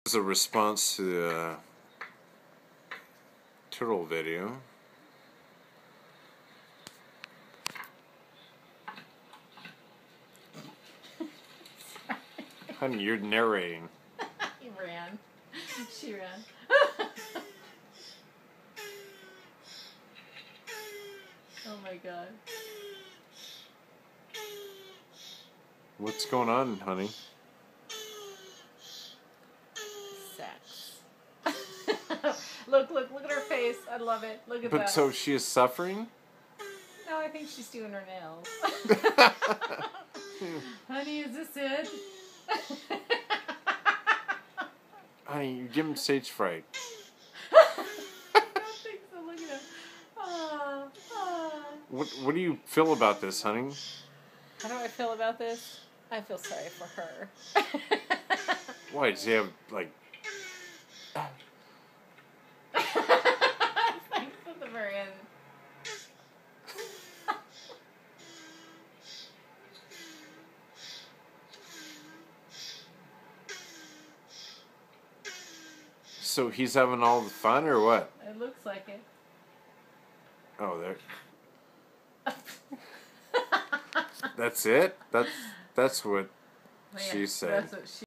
As a response to the turtle video. Honey, you're narrating. He ran. She ran. Oh my god. What's going on, honey? Sex. Look at her face. I love it. Look at that. But so she is suffering? No, I think she's doing her nails. Honey, is this it? Honey, you give him stage fright. I don't think so. Look at him. What do you feel about this, honey? How do I feel about this? I feel sorry for her. Why, does he have, like... Thanks at the very end. So he's having all the fun, or what? It looks like it. Oh, there... That's it? That's what she said. That's what she